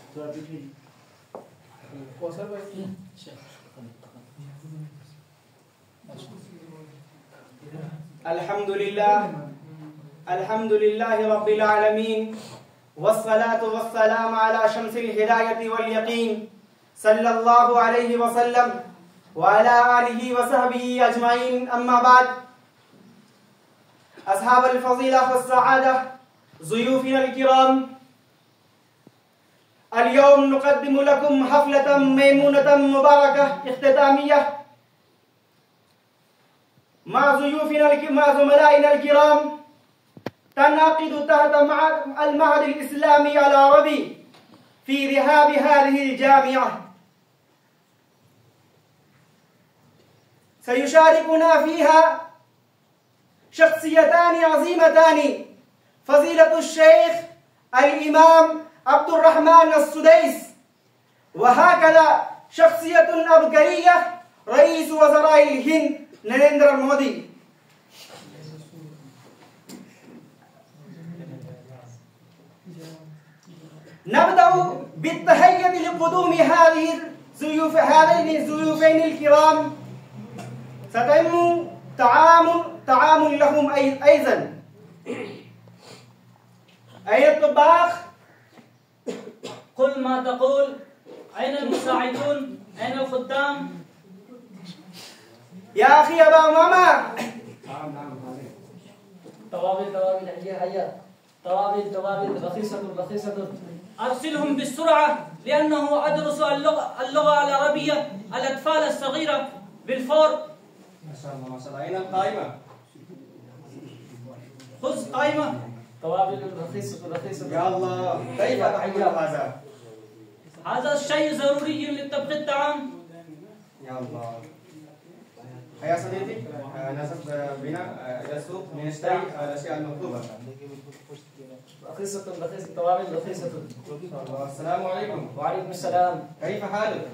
الحمد لله رب العالمين، والصلاة والسلام على شمس الهداية واليقين صلى الله عليه وسلم وعلى آله وصحبه أجمعين. أما بعد، أصحاب الفضيلة والسعادة، ضيوفنا الكرام، اليوم نقدم لكم حفلة ميمونة مباركة اختتامية مع زملائنا الكرام، تنعقد تحت المعهد الإسلامي العربي في رحاب هذه الجامعة. سيشاركنا فيها شخصيتان عظيمتان، فضيلة الشيخ الإمام عبد الرحمن السديس، وهكذا شخصية عبقرية رئيس وزراء الهند نريندرا مودي. نبدأ بالتحية لقدوم هذين الضيوفين الكرام. ستتم تعامل لهم أيضا. أين الطباخ؟ قل ما تقول. أين المساعدون؟ أين الخدام؟ يا أخي أبا أمامة. توابل هيا. توابل رخيصة. أرسلهم بالسرعة، لأنه أدرس اللغة العربية الأطفال الصغيرة بالفور. ما شاء الله. أين القائمة؟ خذ قائمة. توابل رخيصة. يا الله، كيف تحمل هذا؟ هذا الشيء ضروري لطبخ الطعام. يا الله. يا صديقي، نذهب بنا إلى السوق لنشتري الأشياء المطلوبة. رخيصة. توابل رخيصة. السلام عليكم. وعليكم السلام. كيف حالك؟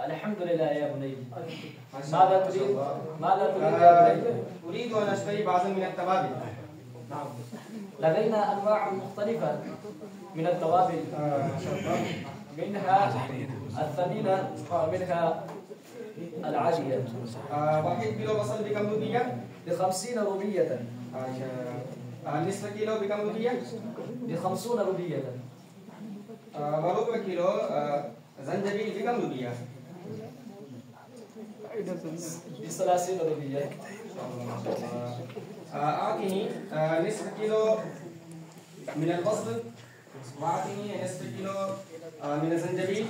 الحمد لله يا بني. ماذا تريد؟ يا بني؟ أريد أن أشتري بعضا من التوابل. نعم. لدينا أنواع مختلفة من التوابل. منها الثمينة ومنها العالية. 1 كيلو بصل بكم روبية؟ ب50 روبية. نصف كيلو بكم روبية؟ ب50 روبية. وربع كيلو زنجبيل بكم روبية؟ ب30 روبية. أعطني نصف كيلو من البصل، وأعطني نصف كيلو من الزنجبيل،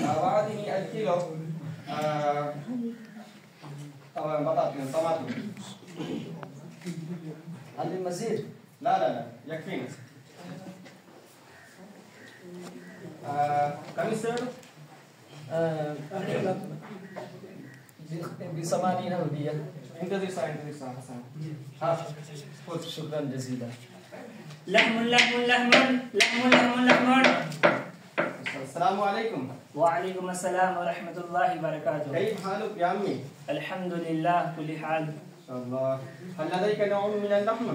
وأعطني الكيلو طماطم. هل المزيد؟ لا يكفينا. كم السعر؟ ب80 روبية. انتظر ساعة حسنا. خذ. شكرا جزيلا. لحم. السلام عليكم. وعليكم السلام ورحمة الله وبركاته. كيف حالك يا عمي؟ الحمد لله كل حال. إن شاء الله. هل لديك نوع من اللحم؟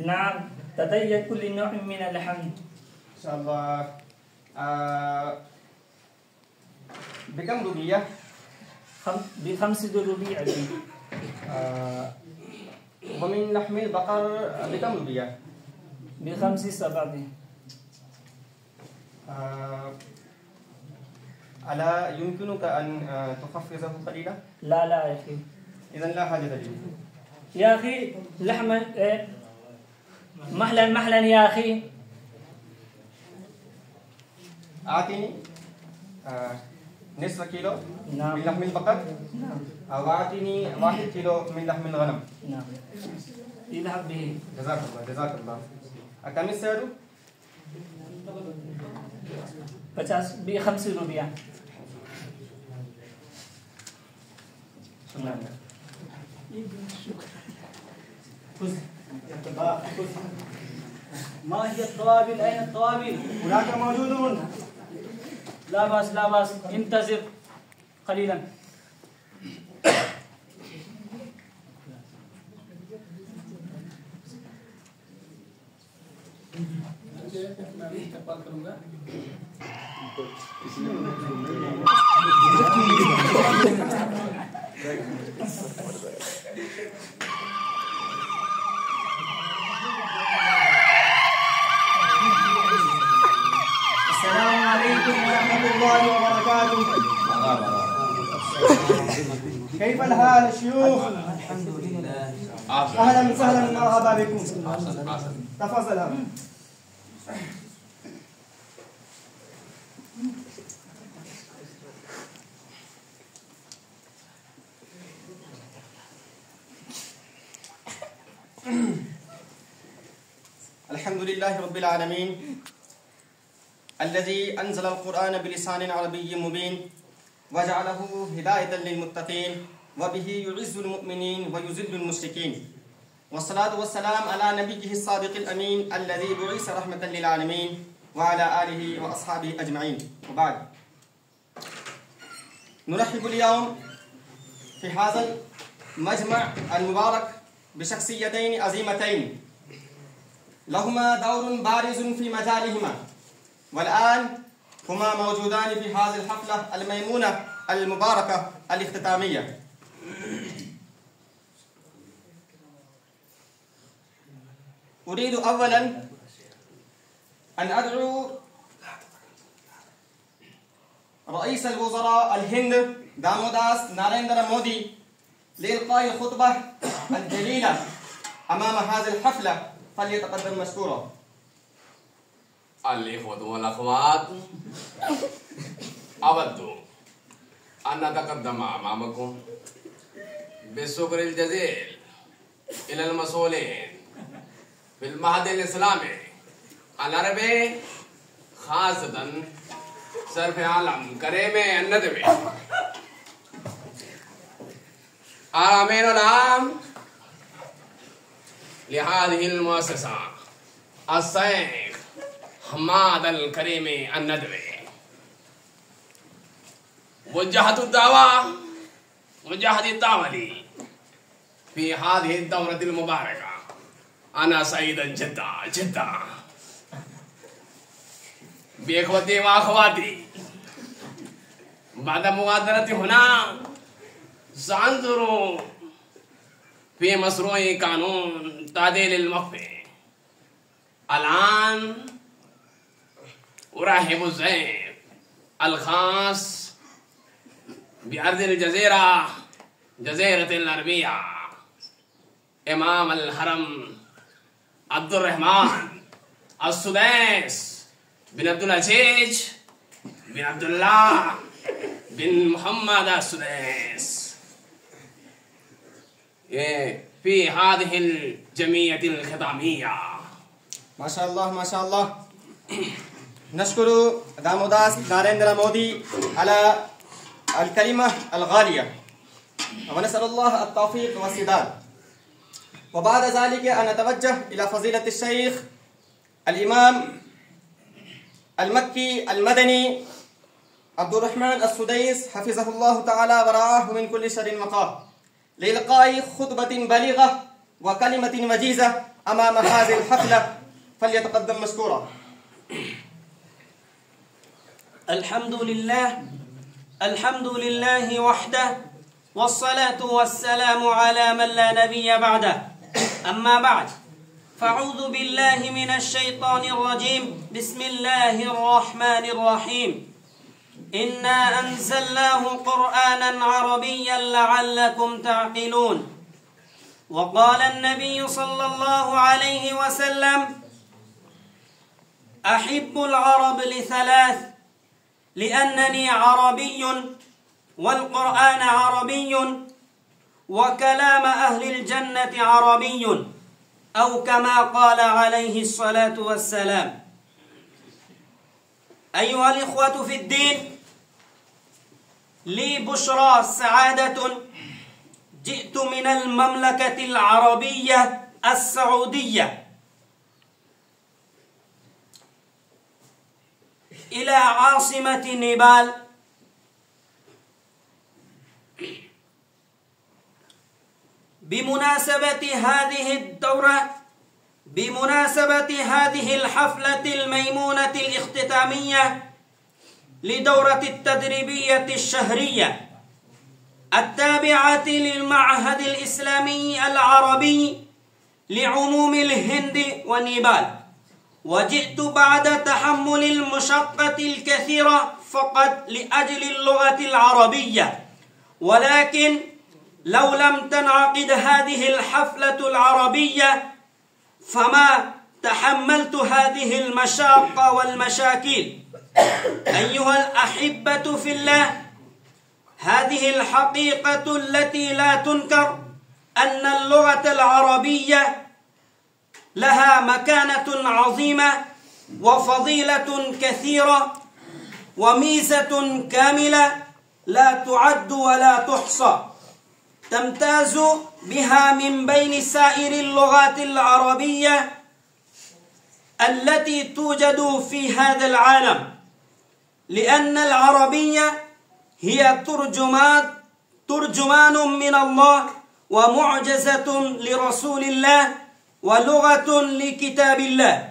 نعم، لدي كل نوع من اللحم. إن شاء الله. بكم روبية؟ ب5 روبية. ومن لحم البقر بكم روبية؟ ب7. ألا يمكنك أن تخفضه قليلا؟ لا يا أخي. إذا لا حاجة لي. يا أخي لحم محلا يا أخي. أعطيني نصف كيلو نعم. من لحم البقر. نعم. وأعطيني 1 كيلو من لحم الغنم. نعم. اذهب به. جزاك الله. كم السعر؟ ب5 روبية. ما هي التوابل؟ أين التوابل؟ هناك موجودون. لا بأس. انتظر قليلا. मैं भी इस्तेमाल करूंगा। السلام عليكم ورحمة الله وبركاته. كيف الحال الشيوخ؟ الحمد لله. أهلا وسهلا مرحبا بكم. تفضل. الحمد لله رب العالمين الذي أنزل القرآن بلسان عربي مبين وجعله هداية للمتقين وبه يعز المؤمنين ويذل المشركين، والصلاة والسلام على نبيه الصادق الأمين الذي بعث رحمة للعالمين وعلى آله وأصحابه أجمعين، وبعد. نرحب اليوم في هذا المجمع المبارك بشخصيتين عظيمتين لهما دور بارز في مجالهما، والآن هما موجودان في هذه الحفلة الميمونة المباركة الاختتامية. أريد أولا أن أدعو رئيس الوزراء الهند داموداس ناريندرا مودي لإلقاء الخطبة الجليلة أمام هذه الحفلة، فليتقدم مشكورا. الإخوة والأخوات، أود أن أتقدم أمامكم بالشكر الجزيل إلى المسؤولين في المعهد الإسلامي العربي، خاصة صرف عالم كريم الندوي الأمين العام لهذه المؤسسة الشيخ حماد الكريم الندوي. وجهت الدعوة لي في هذه الدورة المباركة. أنا سعيد جدا بإخوتي وأخواتي. بعد مغادرتي هنا سأنظر في مشروع قانون تعديل الوقف. الآن أرحب الضيف الخاص بأرض الجزيرة، جزيرة العربية، إمام الحرم عبد الرحمن السديس بن عبد العزيز بن عبد الله بن محمد السديس في هذه الجمعية الختامية. ما شاء الله ما شاء الله. نشكر داموداس ناريندرا مودي على الكلمة الغالية، ونسأل الله التوفيق والسداد. وبعد ذلك أن نتوجه إلى فضيلة الشيخ الإمام المكي المدني عبد الرحمن السديس حفظه الله تعالى ورعاه من كل شر وقاه، لإلقاء خطبة بليغة وكلمة وجيزة أمام هذه الحفلة، فليتقدم مشكورا. الحمد لله وحده، والصلاة والسلام على من لا نبي بعده. أما بعد، فأعوذ بالله من الشيطان الرجيم. بسم الله الرحمن الرحيم. إنا أنزلناه قرآنا عربيا لعلكم تعقلون. وقال النبي صلى الله عليه وسلم: أحب العرب لثلاث: لأنني عربي، والقرآن عربي، وكلام أهل الجنة عربي، أو كما قال عليه الصلاة والسلام. أيها الإخوة في الدين، لي بشرى سعادة. جئت من المملكة العربية السعودية إلى عاصمة نيبال بمناسبة هذه الحفلة الميمونة الاختتامية لدورة التدريبية الشهرية التابعة للمعهد الإسلامي العربي لعموم الهند ونيبال، وجئت بعد تحمل المشقة الكثيرة فقط لأجل اللغة العربية. ولكن لو لم تنعقد هذه الحفلة العربية فما تحملت هذه المشاق والمشاكل. أيها الأحبة في الله، هذه الحقيقة التي لا تنكر أن اللغة العربية لها مكانة عظيمة وفضيلة كثيرة وميزة كاملة لا تعد ولا تحصى، تمتاز بها من بين سائر اللغات العربية التي توجد في هذا العالم، لأن العربية هي ترجمان من الله ومعجزة لرسول الله ولغة لكتاب الله.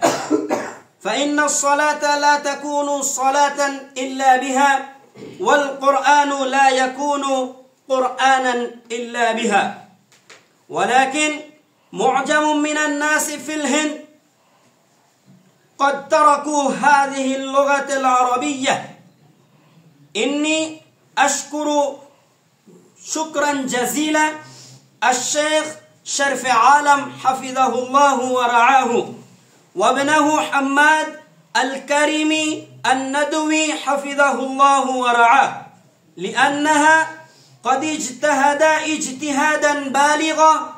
فإن الصلاة لا تكون صلاة إلا بها، والقرآن لا يكون قرآنا إلا بها. ولكن معجم من الناس في الهند قد تركوا هذه اللغة العربية. إني أشكر شكرا جزيلا الشيخ شرف عالم حفظه الله ورعاه، وابنه حماد الكريمي الندوي حفظه الله ورعاه، لأنها قد اجتهد اجتهادا بالغا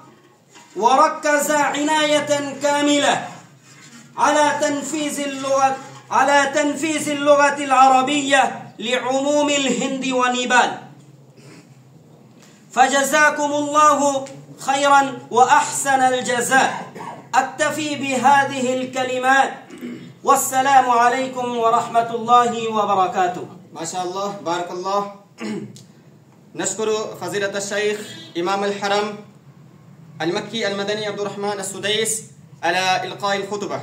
وركز عناية كاملة على تنفيذ اللغة العربية لعموم الهند ونيبال. فجزاكم الله خيرا وأحسن الجزاء. أكتفي بهذه الكلمات، والسلام عليكم ورحمة الله وبركاته. ما شاء الله، بارك الله. نشكر فضيلة الشيخ إمام الحرم المكي المدني عبد الرحمن السديس على إلقاء الخطبة.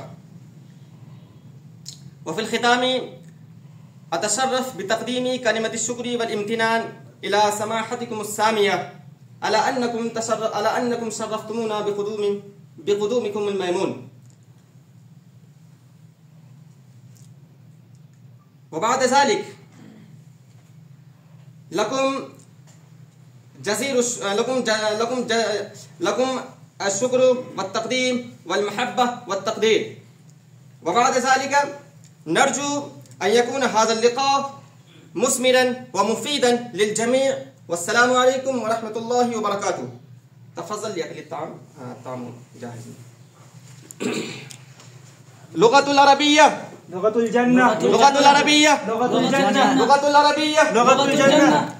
وفي الختام أتشرف بتقديم كلمة الشكر والامتنان إلى سماحتكم السامية على أنكم شرفتمونا بقدومكم الميمون. وبعد ذلك لكم الشكر والتقديم والمحبة والتقدير. وبعد ذلك نرجو أن يكون هذا اللقاء مثمرا ومفيدا للجميع. والسلام عليكم ورحمة الله وبركاته. تفضل يا أكل الطعام. الطعام جاهز. لغة العربية، لغة الجنة، لغة العربية، لغة الجنة، لغة العربية، لغة الجنة.